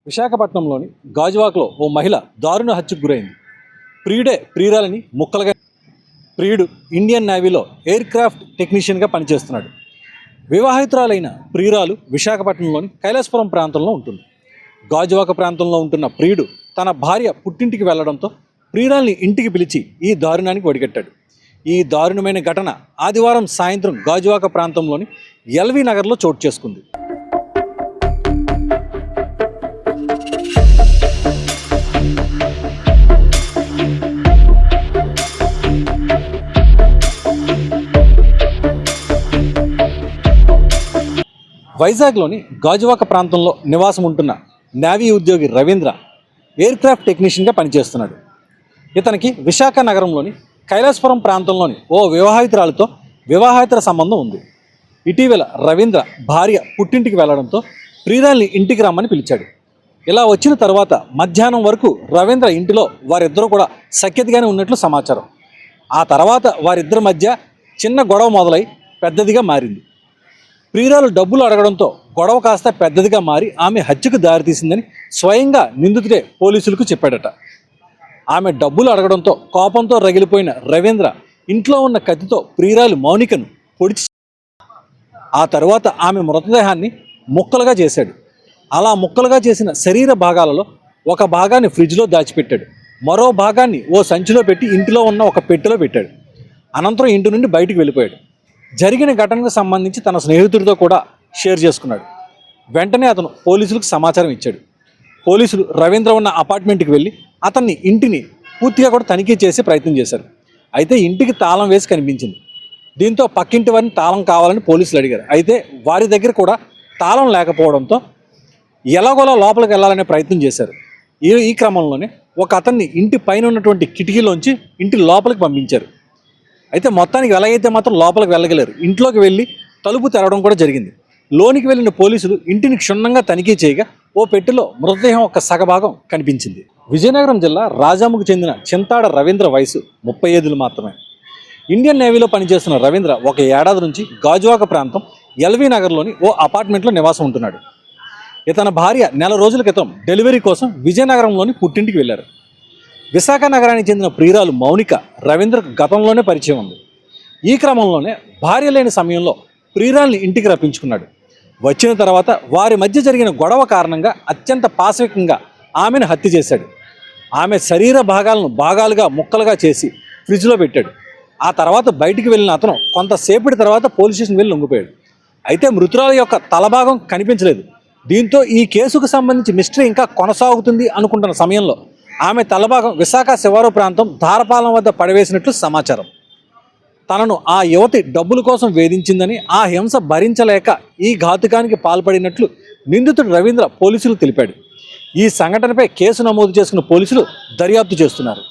విశాఖపట్నంలోని గాజువాకలో ఓ మహిళ దారుణ హత్యకు గురైంది. ప్రియుడే ప్రియురాలని ముక్కలుగా. ప్రియుడు ఇండియన్ నేవీలో ఎయిర్ క్రాఫ్ట్ టెక్నీషియన్గా పనిచేస్తున్నాడు. వివాహితురాలైన ప్రియురాలు విశాఖపట్నంలోని కైలాసపురం ప్రాంతంలో ఉంటుంది. గాజువాక ప్రాంతంలో ఉంటున్న ప్రియుడు తన భార్య పుట్టింటికి వెళ్లడంతో ప్రియురాల్ని ఇంటికి పిలిచి ఈ దారుణానికి ఒడిగట్టాడు. ఈ దారుణమైన ఘటన ఆదివారం సాయంత్రం గాజువాక ప్రాంతంలోని ఎల్వి నగర్లో చోటు చేసుకుంది. వైజాగ్లోని గాజువాక ప్రాంతంలో నివాసం ఉంటున్న నేవీ ఉద్యోగి రవీంద్ర ఎయిర్ క్రాఫ్ట్ టెక్నీషియన్గా పనిచేస్తున్నాడు. ఇతనికి విశాఖ నగరంలోని కైలాసపురం ప్రాంతంలోని ఓ వివాహితురాలతో వివాహేతర సంబంధం ఉంది. ఇటీవల రవీంద్ర భార్య పుట్టింటికి వెళ్లడంతో ప్రియురాల్ని ఇంటికి రమ్మని పిలిచాడు. ఇలా వచ్చిన తర్వాత మధ్యాహ్నం వరకు రవీంద్ర ఇంటిలో వారిద్దరూ కూడా సఖ్యతగానే ఉన్నట్లు సమాచారం. ఆ తర్వాత వారిద్దరి మధ్య చిన్న గొడవ మొదలై పెద్దదిగా మారింది. ప్రియురాలు డబ్బులు అడగడంతో గొడవ కాస్త పెద్దదిగా మారి ఆమె హత్యకు దారితీసిందని స్వయంగా నిందితుడే పోలీసులకు చెప్పాడట. ఆమె డబ్బులు అడగడంతో కోపంతో రగిలిపోయిన రవీంద్ర ఇంట్లో ఉన్న కత్తితో ప్రియురాలు మౌనికను పొడిచి ఆ తరువాత ఆమె మృతదేహాన్ని ముక్కలుగా చేశాడు. అలా ముక్కలుగా చేసిన శరీర భాగాలలో ఒక భాగాన్ని ఫ్రిడ్జ్లో దాచిపెట్టాడు. మరో భాగాన్ని ఓ సంచిలో పెట్టి ఇంటిలో ఉన్న ఒక పెట్టెలో పెట్టాడు. అనంతరం ఇంటి నుండి బయటికి వెళ్ళిపోయాడు. జరిగిన ఘటనకు సంబంధించి తన స్నేహితుడితో కూడా షేర్ చేసుకున్నాడు. వెంటనే అతను పోలీసులకు సమాచారం ఇచ్చాడు. పోలీసులు రవీంద్ర ఉన్న అపార్ట్మెంట్కి వెళ్ళి అతన్ని ఇంటిని పూర్తిగా కూడా తనిఖీ చేసే ప్రయత్నం చేశారు. అయితే ఇంటికి తాళం వేసి కనిపించింది. దీంతో పక్కింటి వారిని తాళం కావాలని పోలీసులు అడిగారు. అయితే వారి దగ్గర కూడా తాళం లేకపోవడంతో ఎలాగోలా లోపలికి వెళ్ళాలనే ప్రయత్నం చేశారు. ఈ క్రమంలోనే ఒక అతన్ని ఇంటి పైన ఉన్నటువంటి కిటికీలోంచి ఇంటి లోపలికి పంపించారు. అయితే మొత్తానికి ఎలాగైతే మాత్రం లోపలికి వెళ్ళగలేరు. ఇంట్లోకి వెళ్ళి తలుపు తెరవడం కూడా జరిగింది. లోనికి వెళ్ళిన పోలీసులు ఇంటిని క్షుణ్ణంగా తనిఖీ చేయగా ఓ పెట్టెలో మృతదేహం ఒక సగభాగం కనిపించింది. విజయనగరం జిల్లా రాజాముకు చెందిన చింతాడ రవీంద్ర వయసు 35 మాత్రమే. ఇండియన్ నేవీలో పనిచేస్తున్న రవీంద్ర ఒక ఏడాది నుంచి గాజువాక ప్రాంతం ఎల్వి నగర్లోని ఓ అపార్ట్మెంట్లో నివాసం ఉంటున్నాడు. ఇతని భార్య నెల రోజుల క్రితం డెలివరీ కోసం విజయనగరంలోని పుట్టింటికి వెళ్లారు. విశాఖ నగరానికి చెందిన ప్రియురాలు మౌనిక రవీంద్రకు గతంలోనే పరిచయం ఉంది. ఈ క్రమంలోనే భార్య లేని సమయంలో ప్రియురాల్ని ఇంటికి రప్పించుకున్నాడు. వచ్చిన తర్వాత వారి మధ్య జరిగిన గొడవ కారణంగా అత్యంత పాశవికంగా ఆమెను హత్య చేశాడు. ఆమె శరీర భాగాలను భాగాలుగా ముక్కలుగా చేసి ఫ్రిడ్జ్లో పెట్టాడు. ఆ తర్వాత బయటికి వెళ్ళిన అతను కొంతసేపటి తర్వాత పోలీస్ స్టేషన్ వెళ్ళి లొంగిపోయాడు. అయితే మృతురాల యొక్క తలభాగం కనిపించలేదు. దీంతో ఈ కేసుకు సంబంధించి మిస్టరీ ఇంకా కొనసాగుతుంది అనుకుంటున్న సమయంలో ఆమె తలభాగం విశాఖ శివారు ప్రాంతం ధారపాలెం వద్ద పడవేసినట్లు సమాచారం. తనను ఆ యువతి డబ్బుల కోసం వేధించిందని, ఆ హింస భరించలేక ఈ ఘాతుకానికి పాల్పడినట్లు నిందితుడు రవీంద్ర పోలీసులు తెలిపాడు. ఈ సంఘటనపై కేసు నమోదు చేసుకున్న పోలీసులు దర్యాప్తు చేస్తున్నారు.